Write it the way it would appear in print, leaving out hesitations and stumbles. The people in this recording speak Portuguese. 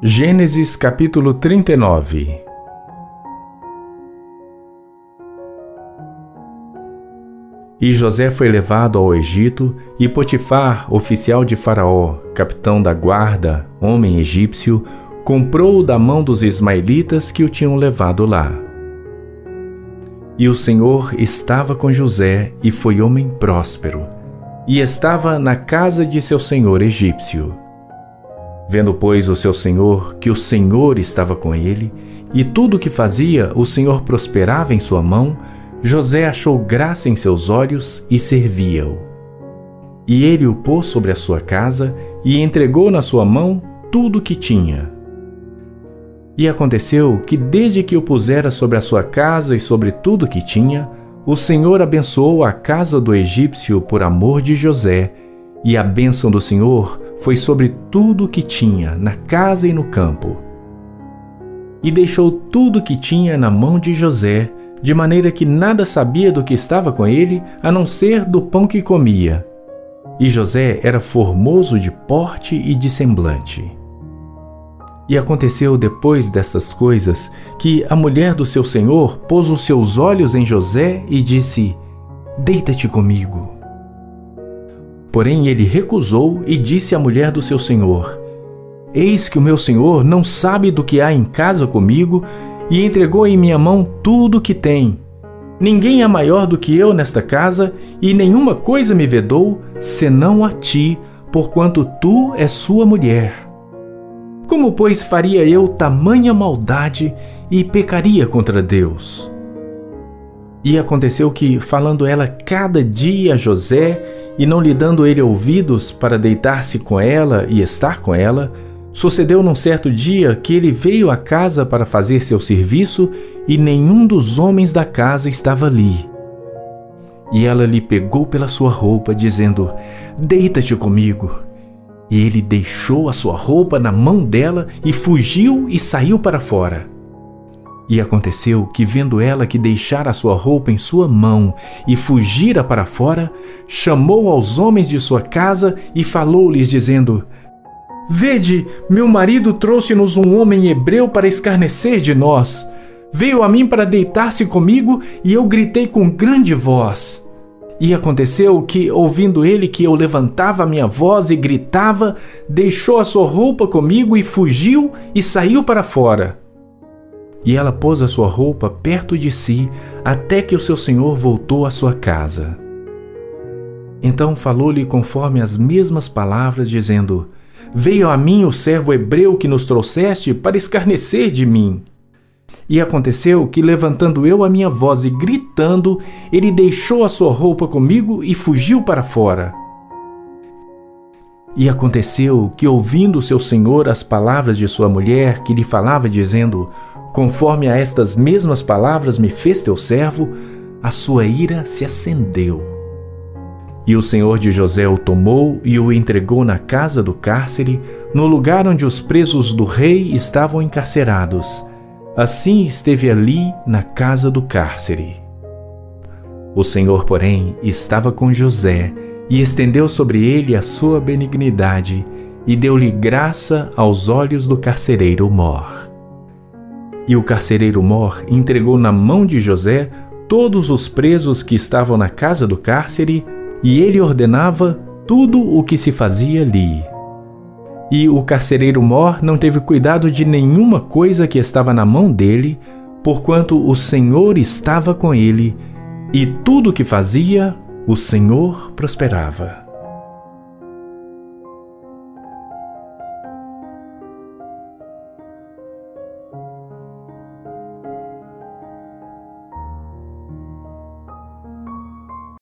Gênesis capítulo 39. E José foi levado ao Egito, e Potifar, oficial de Faraó, capitão da guarda, homem egípcio, comprou-o da mão dos ismaelitas que o tinham levado lá. E o Senhor estava com José, e foi homem próspero, e estava na casa de seu senhor egípcio. Vendo, pois, o seu senhor que o Senhor estava com ele, e tudo o que fazia o Senhor prosperava em sua mão, José achou graça em seus olhos e servia-o. E ele o pôs sobre a sua casa e entregou na sua mão tudo o que tinha. E aconteceu que, desde que o pusera sobre a sua casa e sobre tudo o que tinha, o Senhor abençoou a casa do egípcio por amor de José, e a bênção do Senhor foi sobre tudo o que tinha, na casa e no campo. E deixou tudo o que tinha na mão de José, de maneira que nada sabia do que estava com ele, a não ser do pão que comia. E José era formoso de porte e de semblante. E aconteceu depois destas coisas, que a mulher do seu senhor pôs os seus olhos em José e disse: "Deita-te comigo." Porém ele recusou e disse à mulher do seu senhor: "Eis que o meu senhor não sabe do que há em casa comigo, e entregou em minha mão tudo o que tem. Ninguém é maior do que eu nesta casa, e nenhuma coisa me vedou, senão a ti, porquanto tu és sua mulher. Como, pois, faria eu tamanha maldade e pecaria contra Deus?" E aconteceu que, falando ela cada dia a José, e não lhe dando ele ouvidos para deitar-se com ela e estar com ela, sucedeu num certo dia que ele veio à casa para fazer seu serviço, e nenhum dos homens da casa estava ali. E ela lhe pegou pela sua roupa, dizendo: "Deita-te comigo." E ele deixou a sua roupa na mão dela e fugiu e saiu para fora. E aconteceu que, vendo ela que deixara a sua roupa em sua mão e fugira para fora, chamou aos homens de sua casa e falou-lhes, dizendo: "Vede, meu marido trouxe-nos um homem hebreu para escarnecer de nós. Veio a mim para deitar-se comigo, e eu gritei com grande voz. E aconteceu que, ouvindo ele que eu levantava a minha voz e gritava, deixou a sua roupa comigo e fugiu e saiu para fora." E ela pôs a sua roupa perto de si, até que o seu senhor voltou à sua casa. Então falou-lhe conforme as mesmas palavras, dizendo: "Veio a mim o servo hebreu que nos trouxeste para escarnecer de mim." E aconteceu que, levantando eu a minha voz e gritando, ele deixou a sua roupa comigo e fugiu para fora. E aconteceu que, ouvindo seu senhor as palavras de sua mulher, que lhe falava, dizendo: "Conforme a estas mesmas palavras me fez teu servo", a sua ira se acendeu. E o senhor de José o tomou e o entregou na casa do cárcere, no lugar onde os presos do rei estavam encarcerados. Assim esteve ali na casa do cárcere. O Senhor, porém, estava com José, e estendeu sobre ele a sua benignidade, e deu-lhe graça aos olhos do carcereiro mor. E o carcereiro mor entregou na mão de José todos os presos que estavam na casa do cárcere, e ele ordenava tudo o que se fazia ali. E o carcereiro mor não teve cuidado de nenhuma coisa que estava na mão dele, porquanto o Senhor estava com ele, e tudo o que fazia, o Senhor prosperava.